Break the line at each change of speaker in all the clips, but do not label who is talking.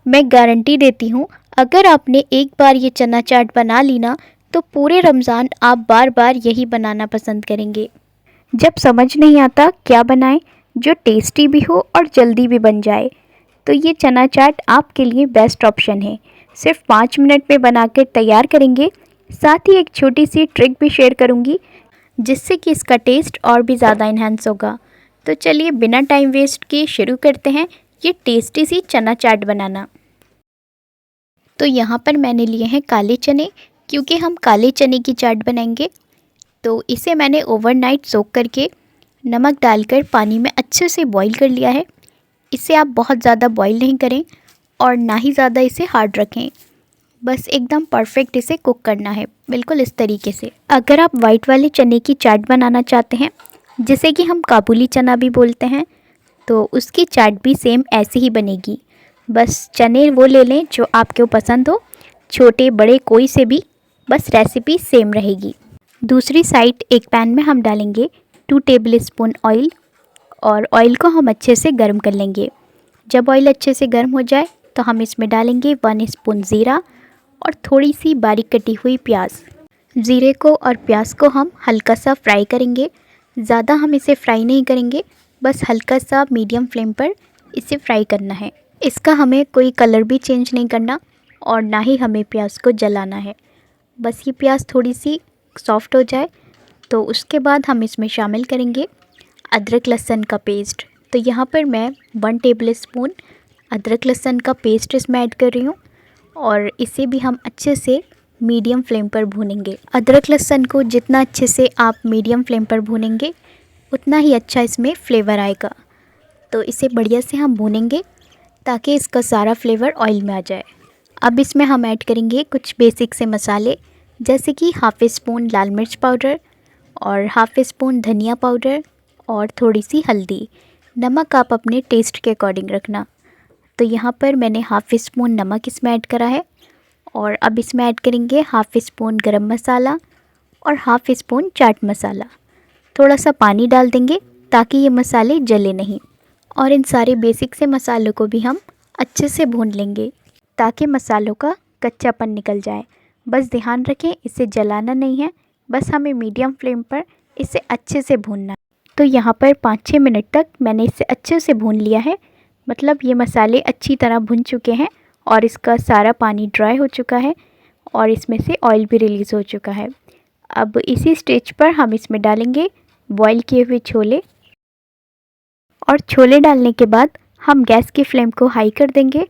मैं गारंटी देती हूँ, अगर आपने एक बार ये चना चाट बना ली ना, तो पूरे रमज़ान आप बार बार यही बनाना पसंद करेंगे। जब समझ नहीं आता क्या बनाएं जो टेस्टी भी हो और जल्दी भी बन जाए, तो ये चना चाट आपके लिए बेस्ट ऑप्शन है। सिर्फ 5 मिनट में बना कर तैयार करेंगे। साथ ही एक छोटी सी ट्रिक भी शेयर करूँगी, जिससे कि इसका टेस्ट और भी ज़्यादा इन्हांस होगा। तो चलिए बिना टाइम वेस्ट किए शुरू करते हैं ये टेस्टी सी चना चाट बनाना। तो यहाँ पर मैंने लिए हैं काले चने, क्योंकि हम काले चने की चाट बनाएंगे। तो इसे मैंने ओवरनाइट सोक करके नमक डालकर पानी में अच्छे से बॉईल कर लिया है। इसे आप बहुत ज़्यादा बॉईल नहीं करें और ना ही ज़्यादा इसे हार्ड रखें, बस एकदम परफेक्ट इसे कुक करना है, बिल्कुल इस तरीके से। अगर आप वाइट वाले चने की चाट बनाना चाहते हैं, जिसे कि हम काबुली चना भी बोलते हैं, तो उसकी चाट भी सेम ऐसे ही बनेगी। बस चने वो ले लें जो आपको पसंद हो, छोटे बड़े कोई से भी, बस रेसिपी सेम रहेगी। दूसरी साइड एक पैन में हम डालेंगे 2 टेबल स्पून ऑयल, और ऑयल को हम अच्छे से गर्म कर लेंगे। जब ऑयल अच्छे से गर्म हो जाए तो हम इसमें डालेंगे 1 स्पून ज़ीरा और थोड़ी सी बारीक कटी हुई प्याज। ज़ीरे को और प्याज को हम हल्का सा फ्राई करेंगे, ज़्यादा हम इसे फ्राई नहीं करेंगे, बस हल्का सा मीडियम फ्लेम पर इसे फ्राई करना है। इसका हमें कोई कलर भी चेंज नहीं करना और ना ही हमें प्याज को जलाना है। बस ये प्याज थोड़ी सी सॉफ्ट हो जाए तो उसके बाद हम इसमें शामिल करेंगे अदरक लहसुन का पेस्ट। तो यहाँ पर मैं 1 टेबल स्पून अदरक लहसुन का पेस्ट इसमें ऐड कर रही हूँ और इसे भी हम अच्छे से मीडियम फ्लेम पर भूनेंगे। अदरक लहसुन को जितना अच्छे से आप मीडियम फ्लेम पर भूनेंगे, उतना ही अच्छा इसमें फ्लेवर आएगा। तो इसे बढ़िया से हम भूनेंगे ताकि इसका सारा फ्लेवर ऑयल में आ जाए। अब इसमें हम ऐड करेंगे कुछ बेसिक से मसाले, जैसे कि हाफ़ स्पून लाल मिर्च पाउडर और हाफ़ स्पून धनिया पाउडर और थोड़ी सी हल्दी। नमक आप अपने टेस्ट के अकॉर्डिंग रखना। तो यहाँ पर मैंने हाफ़ स्पून नमक इसमें ऐड करा है और अब इसमें ऐड करेंगे हाफ़ स्पून गरम मसाला और हाफ़ स्पून चाट मसाला। थोड़ा सा पानी डाल देंगे ताकि ये मसाले जले नहीं, और इन सारे बेसिक से मसालों को भी हम अच्छे से भून लेंगे ताकि मसालों का कच्चापन निकल जाए। बस ध्यान रखें इसे जलाना नहीं है, बस हमें मीडियम फ्लेम पर इसे अच्छे से भूनना। तो यहाँ पर 5-6 मिनट तक मैंने इसे अच्छे से भून लिया है, मतलब ये मसाले अच्छी तरह भुन चुके हैं और इसका सारा पानी ड्राई हो चुका है और इसमें से ऑयल भी रिलीज़ हो चुका है। अब इसी स्टेज पर हम इसमें डालेंगे बॉईल किए हुए छोले, और छोले डालने के बाद हम गैस की फ्लेम को हाई कर देंगे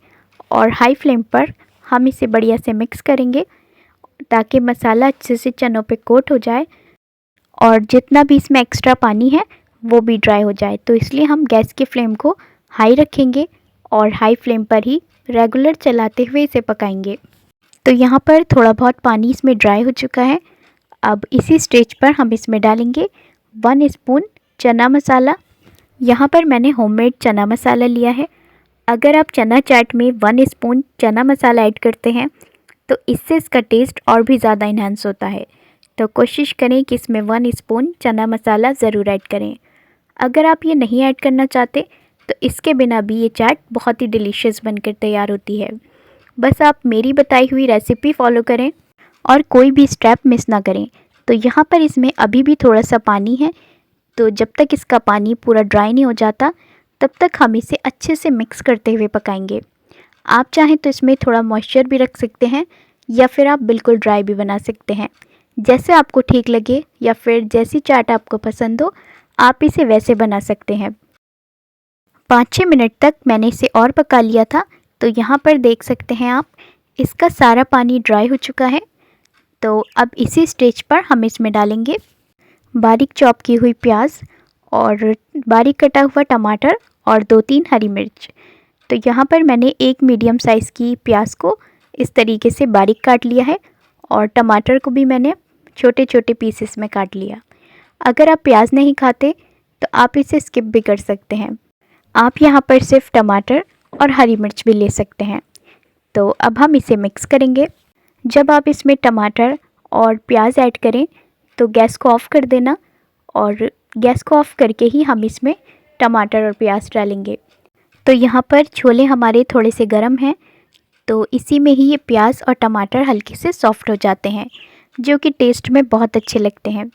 और हाई फ्लेम पर हम इसे बढ़िया से मिक्स करेंगे ताकि मसाला अच्छे से चनों पे कोट हो जाए और जितना भी इसमें एक्स्ट्रा पानी है वो भी ड्राई हो जाए। तो इसलिए हम गैस की फ्लेम को हाई रखेंगे और हाई फ्लेम पर ही रेगुलर चलाते हुए इसे पकाएंगे। तो यहाँ पर थोड़ा बहुत पानी इसमें ड्राई हो चुका है। अब इसी स्टेज पर हम इसमें डालेंगे 1 स्पून चना मसाला। यहाँ पर मैंने होममेड चना मसाला लिया है। अगर आप चना चाट में 1 स्पून चना मसाला ऐड करते हैं तो इससे इसका टेस्ट और भी ज़्यादा इन्हांस होता है। तो कोशिश करें कि इसमें 1 स्पून चना मसाला ज़रूर ऐड करें। अगर आप ये नहीं ऐड करना चाहते तो इसके बिना भी ये चाट बहुत ही डिलीशियस बनकर तैयार होती है। बस आप मेरी बताई हुई रेसिपी फॉलो करें और कोई भी स्टेप मिस ना करें। तो यहाँ पर इसमें अभी भी थोड़ा सा पानी है, तो जब तक इसका पानी पूरा ड्राई नहीं हो जाता तब तक हम इसे अच्छे से मिक्स करते हुए पकाएंगे। आप चाहें तो इसमें थोड़ा मॉइस्चर भी रख सकते हैं या फिर आप बिल्कुल ड्राई भी बना सकते हैं, जैसे आपको ठीक लगे या फिर जैसी चाट आपको पसंद हो आप इसे वैसे बना सकते हैं। 5-6 मिनट तक मैंने इसे और पका लिया था। तो यहाँ पर देख सकते हैं आप, इसका सारा पानी ड्राई हो चुका है। तो अब इसी स्टेज पर हम इसमें डालेंगे बारीक चॉप की हुई प्याज और बारीक कटा हुआ टमाटर और 2-3 हरी मिर्च। तो यहाँ पर मैंने एक मीडियम साइज़ की प्याज को इस तरीके से बारीक काट लिया है और टमाटर को भी मैंने छोटे छोटे पीसेस में काट लिया। अगर आप प्याज नहीं खाते तो आप इसे स्किप भी कर सकते हैं। आप यहाँ पर सिर्फ टमाटर और हरी मिर्च भी ले सकते हैं। तो अब हम इसे मिक्स करेंगे। जब आप इसमें टमाटर और प्याज ऐड करें तो गैस को ऑफ़ कर देना, और गैस को ऑफ़ करके ही हम इसमें टमाटर और प्याज डालेंगे। तो यहाँ पर छोले हमारे थोड़े से गर्म हैं, तो इसी में ही ये प्याज और टमाटर हल्के से सॉफ्ट हो जाते हैं, जो कि टेस्ट में बहुत अच्छे लगते हैं।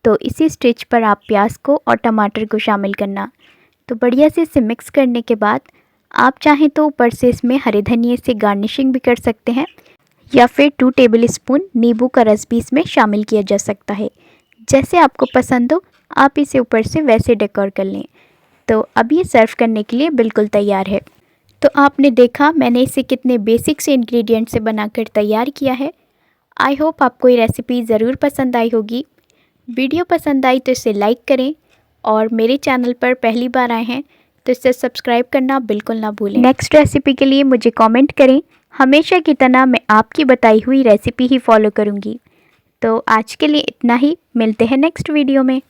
तो इसी स्टेज पर आप प्याज को और टमाटर को शामिल करना। तो बढ़िया से इसे मिक्स करने के बाद आप चाहें तो ऊपर से इसमें हरे धनिए से गार्निशिंग भी कर सकते हैं, या फिर 2 टेबलस्पून नींबू का रस भी इसमें शामिल किया जा सकता है। जैसे आपको पसंद हो आप इसे ऊपर से वैसे डेकोर कर लें। तो अब ये सर्व करने के लिए बिल्कुल तैयार है। तो आपने देखा मैंने इसे कितने बेसिक से इंग्रेडिएंट से बनाकर तैयार किया है। आई होप आपको ये रेसिपी ज़रूर पसंद आई होगी। वीडियो पसंद आई तो इसे लाइक करें, और मेरे चैनल पर पहली बार आए हैं तो इसे सब्सक्राइब करना बिल्कुल ना भूलें। नेक्स्ट रेसिपी के लिए मुझे कमेंट करें। हमेशा की तरह मैं आपकी बताई हुई रेसिपी ही फॉलो करूँगी। तो आज के लिए इतना ही, मिलते हैं नेक्स्ट वीडियो में।